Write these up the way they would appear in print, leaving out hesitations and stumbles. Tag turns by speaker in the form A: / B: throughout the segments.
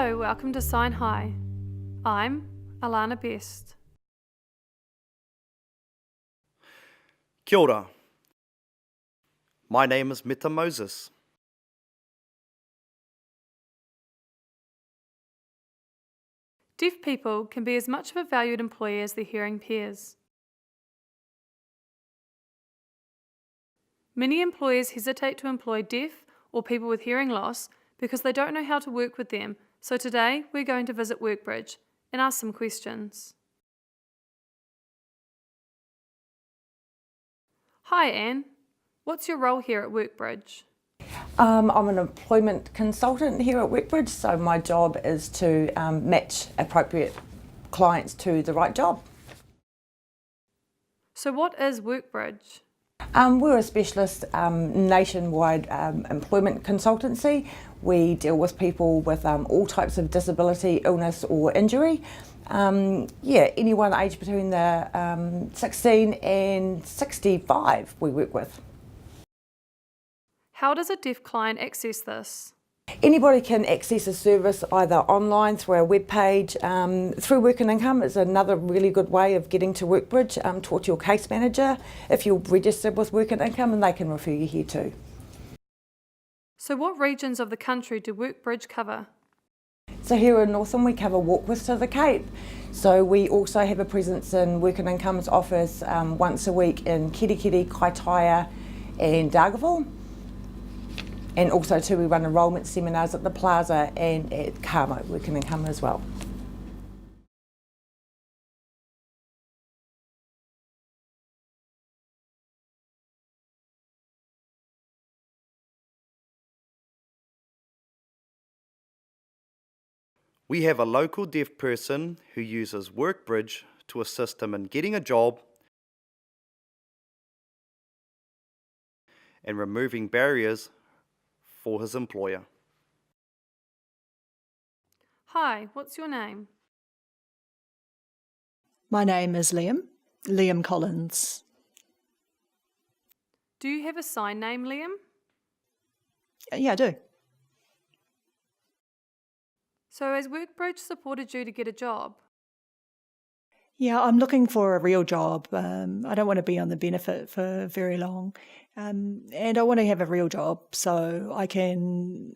A: Hello, welcome to Sign High. I'm Alana Best.
B: Kia ora. My name is Mita Moses.
A: Deaf people can be as much of a valued employee as their hearing peers. Many employers hesitate to employ deaf or people with hearing loss because they don't know how to work with them, so today we're going to visit Workbridge and ask some questions. Hi Anne, what's your role here at Workbridge?
C: I'm an employment consultant here at Workbridge, so my job is to match appropriate clients to the right job.
A: So what is Workbridge?
C: We're a specialist nationwide employment consultancy. We deal with people with all types of disability, illness or injury. Anyone aged between the 16 and 65 we work with.
A: How does a deaf client access this?
C: Anybody can access a service either online through our webpage, through Work and Income is another really good way of getting to Workbridge. Talk to your case manager if you're registered with Work and Income and they can refer you here too.
A: So what regions of the country do Workbridge cover?
C: So here in Northam we cover Warkworth to the Cape. So we also have a presence in Work and Income's office once a week in Kirikiri, Kaitaia and Dargaville. And also too, we run enrolment seminars at the Plaza and at Kamo, Work and Income as well.
B: We have a local deaf person who uses Workbridge to assist him in getting a job and removing barriers for his employer.
A: Hi, what's your name?
D: My name is Liam Collins.
A: Do you have a sign name, Liam?
D: Yeah, I do.
A: So has Workbridge supported you to get a job?
D: Yeah, I'm looking for a real job. I don't want to be on the benefit for very long. And I want to have a real job so I can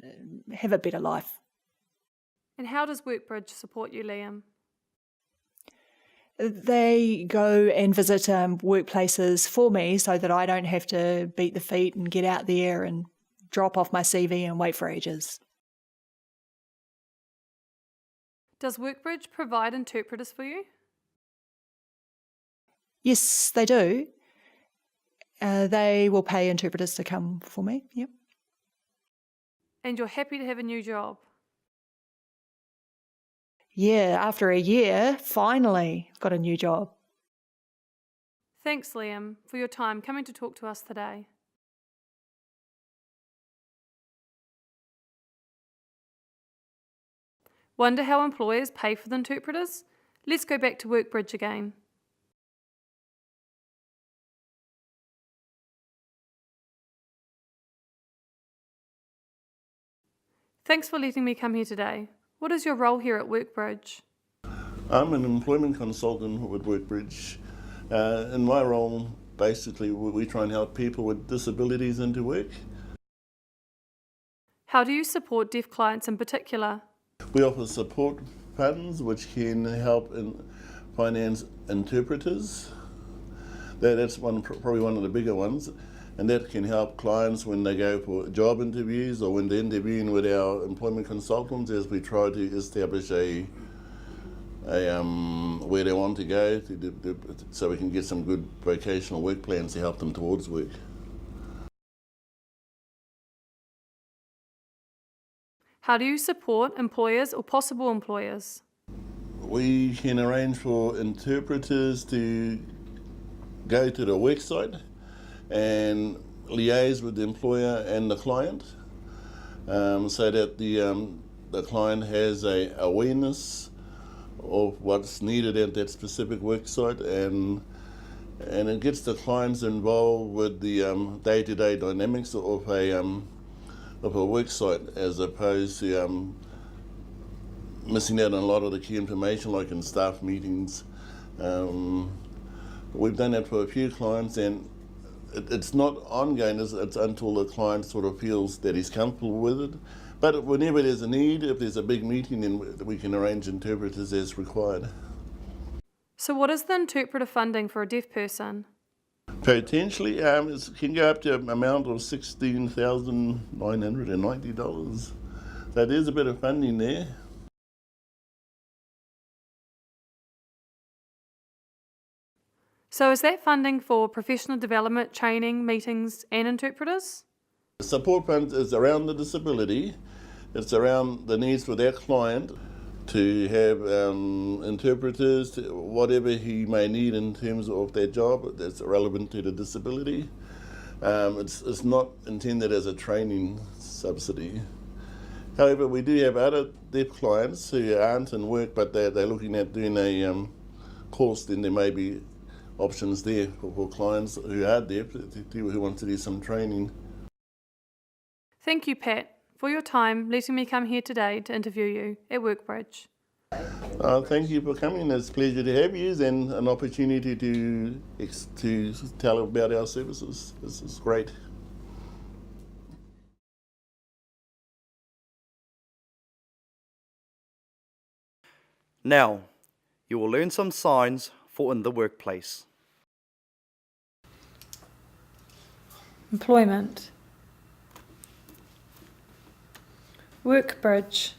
D: have a better life.
A: And how does Workbridge support you, Liam?
D: They go and visit workplaces for me so that I don't have to beat the feet and get out there and drop off my CV and wait for ages.
A: Does Workbridge provide interpreters for you?
D: Yes, they do. They will pay interpreters to come for me, yep.
A: And you're happy to have a new job?
D: Yeah, after a year, finally got a new job.
A: Thanks, Liam, for your time coming to talk to us today. Wonder how employers pay for the interpreters? Let's go back to Workbridge again. Thanks for letting me come here today. What is your role here at Workbridge?
E: I'm an employment consultant with Workbridge. In my role, basically, we try and help people with disabilities into work.
A: How do you support deaf clients in particular?
E: We offer support funds which can help finance interpreters. That's probably one of the bigger ones, and that can help clients when they go for job interviews or when they're interviewing with our employment consultants as we try to establish where they want to go so we can get some good vocational work plans to help them towards work.
A: How do you support employers or possible employers?
E: We can arrange for interpreters to go to the worksite and liaise with the employer and the client so that the client has a awareness of what's needed at that specific worksite and it gets the clients involved with the day-to-day dynamics of a worksite as opposed to missing out on a lot of the key information, like in staff meetings. We've done that for a few clients, and it's not ongoing, it's until the client sort of feels that he's comfortable with it. But whenever there's a need, if there's a big meeting, then we can arrange interpreters as required.
A: So, what is the interpreter funding for a deaf person?
E: Potentially, it can go up to an amount of $16,990. So there's a bit of funding there.
A: So, is that funding for professional development, training, meetings, and interpreters?
E: The support fund is around the disability. It's around the needs for that client to have interpreters, whatever he may need in terms of their job that's relevant to the disability. It's not intended as a training subsidy. However, we do have other deaf clients who aren't in work, but they're looking at doing a course. Then there may be options there for clients who are deaf who want to do some training.
A: Thank you, Pat, for your time letting me come here today to interview you at WorkBridge.
E: Thank you for coming. It's a pleasure to have you and an opportunity to tell about our services. This is great.
B: Now, you will learn some signs for in the workplace.
A: Employment. WorkBridge.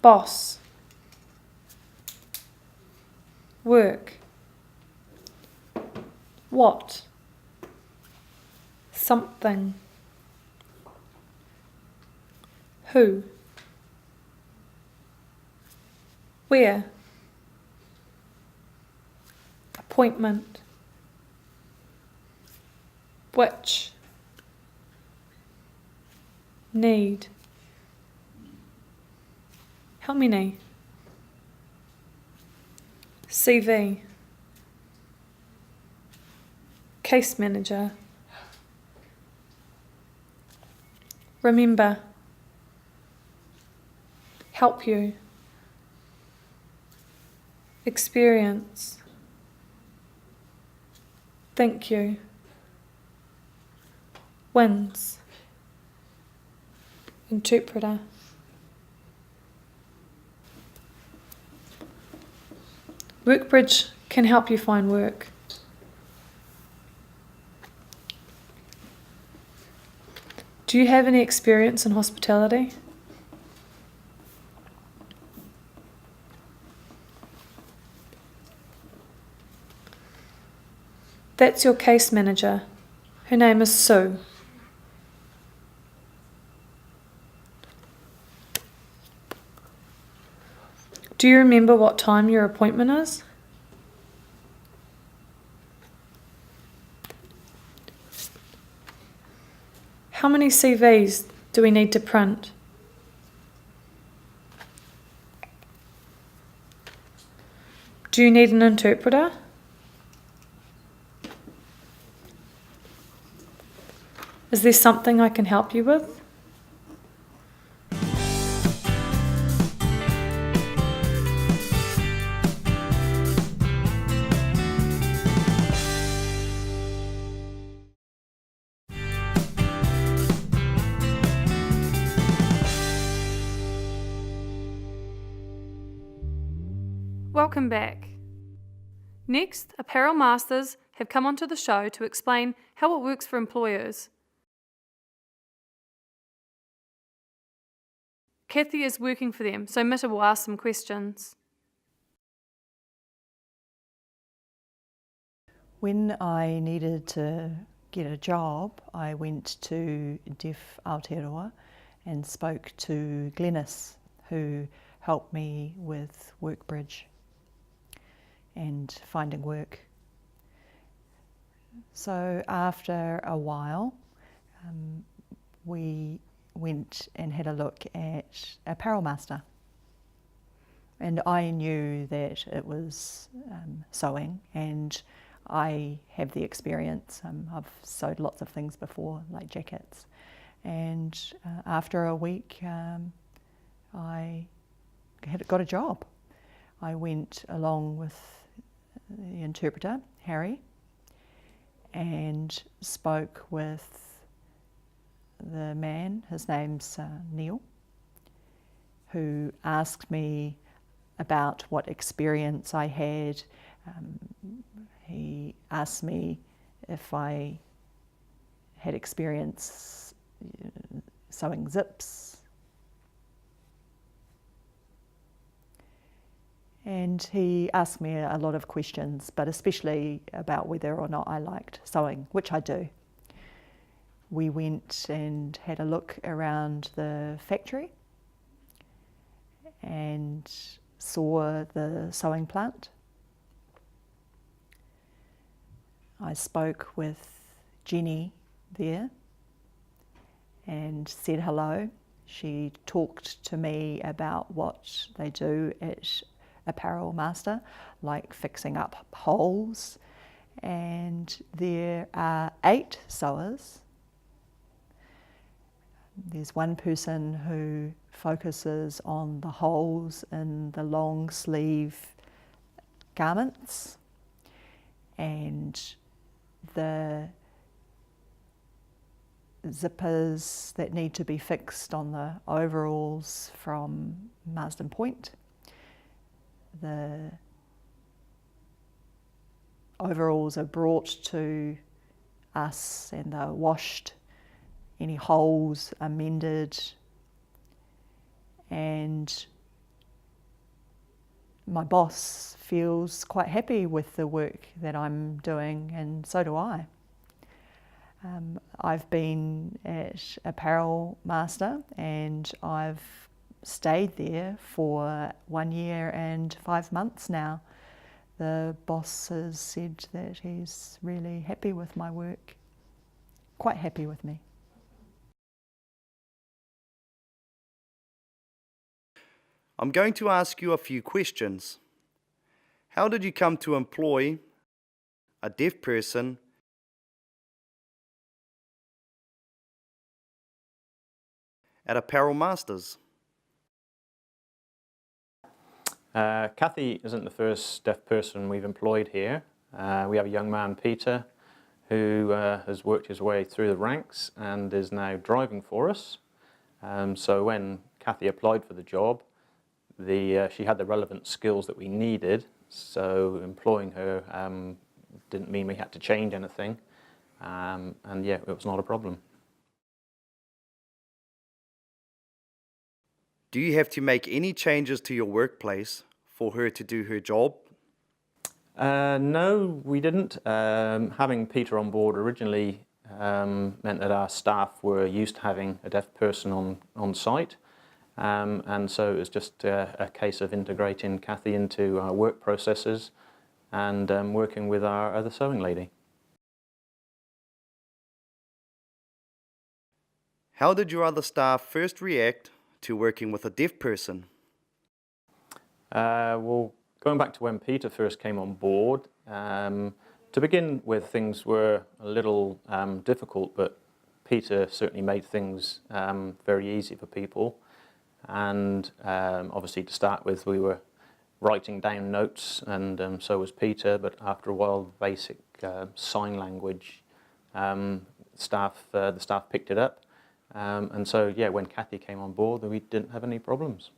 A: Boss. Work. What? Something. Who? Where? Appointment. Which? Need. How many? CV. Case manager. Remember. Help you. Experience. Thank you. Wins. Interpreter. WorkBridge can help you find work. Do you have any experience in hospitality? That's your case manager. Her name is Sue. Do you remember what time your appointment is? How many CVs do we need to print? Do you need an interpreter? Is there something I can help you with? Welcome back. Next, Apparel Masters have come onto the show to explain how it works for employers. Kathy is working for them, so Mitta will ask some questions.
D: When I needed to get a job, I went to Deaf Aotearoa and spoke to Glenys, who helped me with WorkBridge and finding work. So after a while, we went and had a look at Apparel Master. And I knew that it was sewing, and I have the experience. I've sewed lots of things before, like jackets. And after a week, I got a job. I went along with the interpreter, Harry, and spoke with the man, his name's Neil, who asked me about what experience I had. He asked me if I had experience sewing zips. And he asked me a lot of questions, but especially about whether or not I liked sewing, which I do. We went and had a look around the factory and saw the sewing plant. I spoke with Jenny there and said hello. She talked to me about what they do at Apparel Master, like fixing up holes, and there are 8 sewers. There's one person who focuses on the holes in the long sleeve garments and the zippers that need to be fixed on the overalls from Marsden Point. The overalls are brought to us and they're washed. Any holes are mended, and my boss feels quite happy with the work that I'm doing, and so do I. I've been at Apparel Master and I've stayed there for 1 year and 5 months now. The boss has said that he's really happy with my work, quite happy with me.
B: I'm going to ask you a few questions. How did you come to employ a deaf person at Apparel Masters?
F: Kathy isn't the first deaf person we've employed here. We have a young man, Peter, who has worked his way through the ranks and is now driving for us. So when Kathy applied for the job, she had the relevant skills that we needed, so employing her didn't mean we had to change anything, and yeah, it was not a problem.
B: Do you have to make any changes to your workplace for her to do her job?
F: No, we didn't. Having Peter on board originally meant that our staff were used to having a deaf person on site. And so it was just a case of integrating Kathy into our work processes and working with our other sewing lady.
B: How did your other staff first react to working with a deaf person?
F: Well, going back to when Peter first came on board, to begin with, things were a little difficult, but Peter certainly made things very easy for people. And obviously to start with we were writing down notes, and so was Peter, but after a while the basic sign language the staff picked it up, and so yeah, when Kathy came on board we didn't have any problems.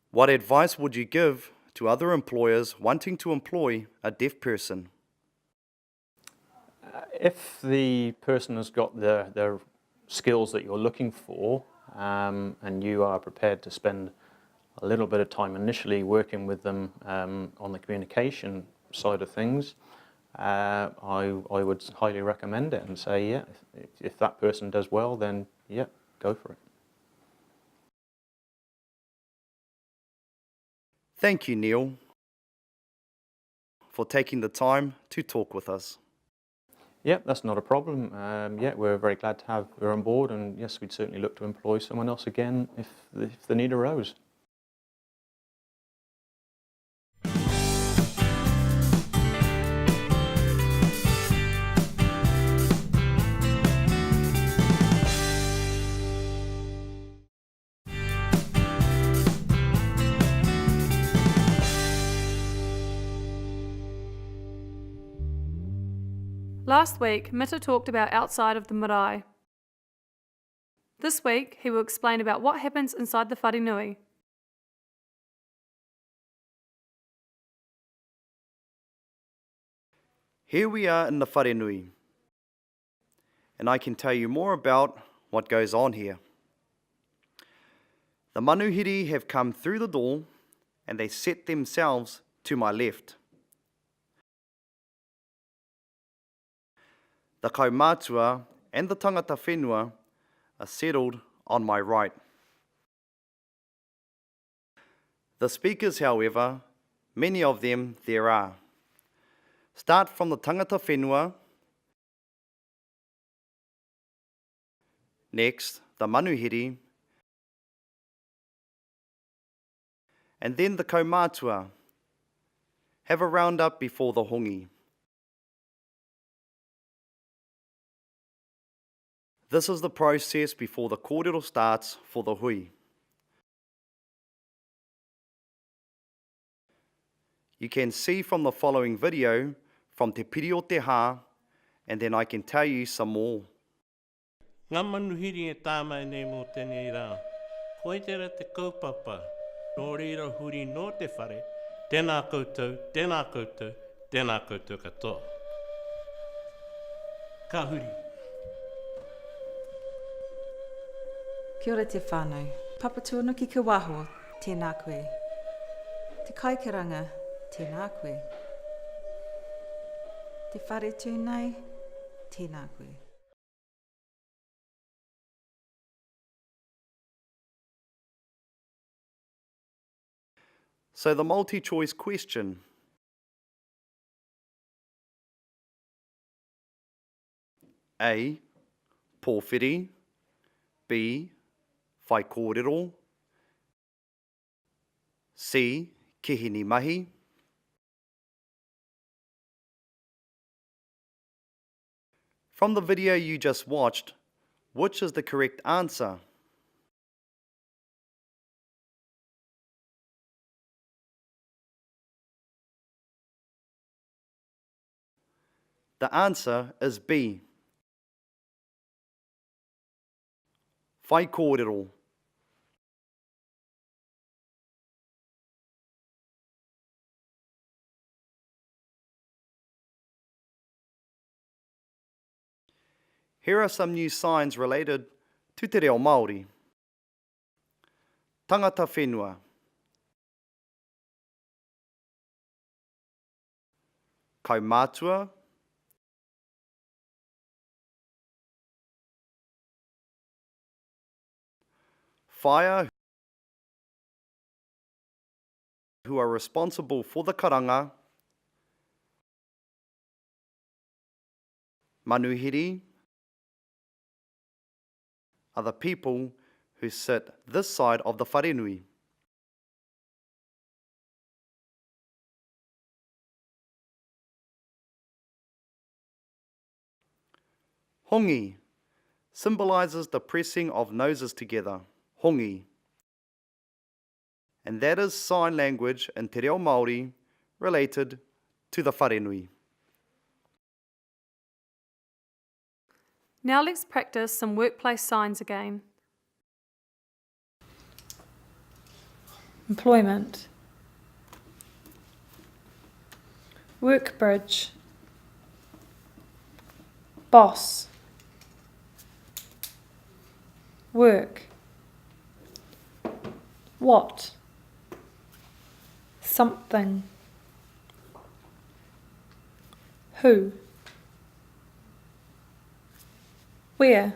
B: What advice would you give to other employers wanting to employ a deaf person?
F: If the person has got the skills that you're looking for, and you are prepared to spend a little bit of time initially working with them on the communication side of things, I would highly recommend it and say, yeah, if that person does well, then yeah, go for it.
B: Thank you, Neil, for taking the time to talk with us.
F: Yeah, that's not a problem. Yeah, we're very glad to have her on board, and yes, we'd certainly look to employ someone else again if the need arose.
A: Last week, Mita talked about outside of the marae. This week, he will explain about what happens inside the wharenui.
B: Here we are in the wharenui, and I can tell you more about what goes on here. The manuhiri have come through the door and they set themselves to my left. The kaumātua and the tangata whenua are settled on my right. The speakers, however, many of them there are. Start from the tangata whenua, next the manuhiri, and then the kaumātua. Have a roundup before the hongi. This is the process before the kōrero starts for the hui. You can see from the following video from Te Piri o Te Hā, and then I can tell you some more.
G: Ngā manuhiri e tāmai nei mō tēnei rā. Koe tera te kaupapa, nō reira huri no te whare, tēnā koutou, tēnā koutou, tēnā koutou katoa. Ka huri.
H: Kia ora te whānau. Papatūānu ki ka waho, tēnā koe. Te kaikaranga, tēnā koe. Te whare tūnei, tēnā koe.
B: So the multi-choice question. A. Pōwhiri. B. Whai kōrero. C. Kihini mahi. From the video you just watched, which is the correct answer? The answer is B. Whai kōrero. Here are some new signs related to te reo Māori. Tangata whenua. Kaumātua. Whaia who are responsible for the karanga. Manuhiri are the people who sit this side of the wharenui. Hongi symbolizes the pressing of noses together. Hongi. And that is sign language in te reo Māori related to the wharenui.
A: Now let's practice some workplace signs again. Employment. Workbridge. Boss. Work. What? Something. Who? Where?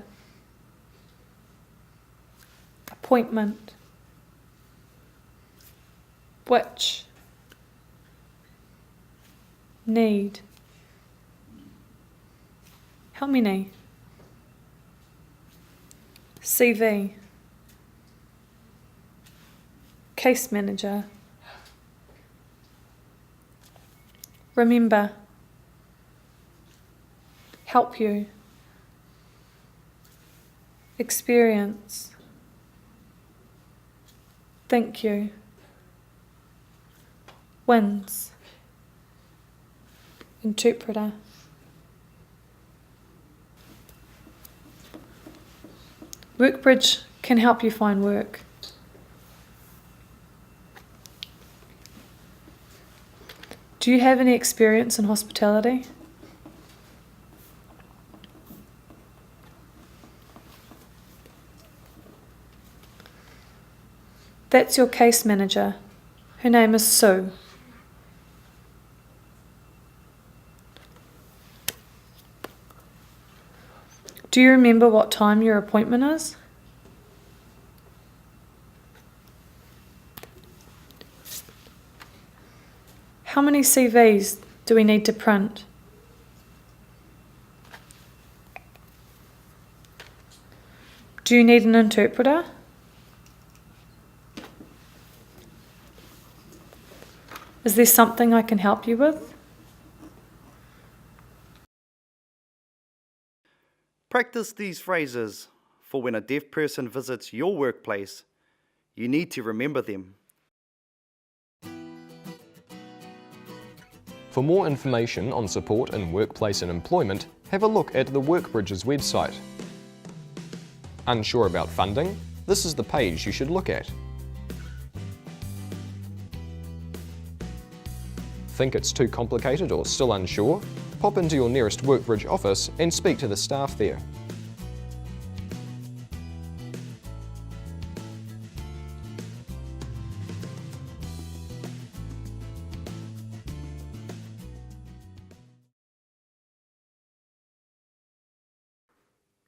A: Appointment. Which? Need. How many? CV. Case manager. Remember. Help you. Experience. Thank you. Wins. Interpreter. Workbridge can help you find work. Do you have any experience in hospitality? That's your case manager. Her name is Sue. Do you remember what time your appointment is? How many CVs do we need to print? Do you need an interpreter? Is there something I can help you with?
B: Practice these phrases, for when a deaf person visits your workplace, you need to remember them.
I: For more information on support in workplace and employment, have a look at the Workbridge's website. Unsure about funding? This is the page you should look at. Think it's too complicated or still unsure? Pop into your nearest Workbridge office and speak to the staff there.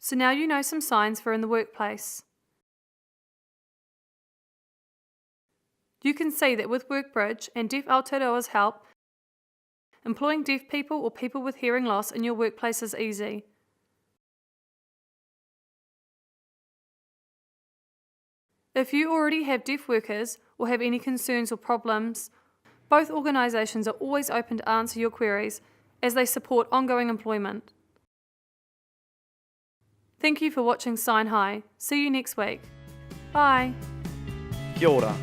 A: So now you know some signs for in the workplace. You can see that with Workbridge and Deaf Aotearoa's help, employing deaf people or people with hearing loss in your workplace is easy. If you already have deaf workers or have any concerns or problems, both organisations are always open to answer your queries as they support ongoing employment. Thank you for watching Sign High. See you next week. Bye.
B: Kia ora.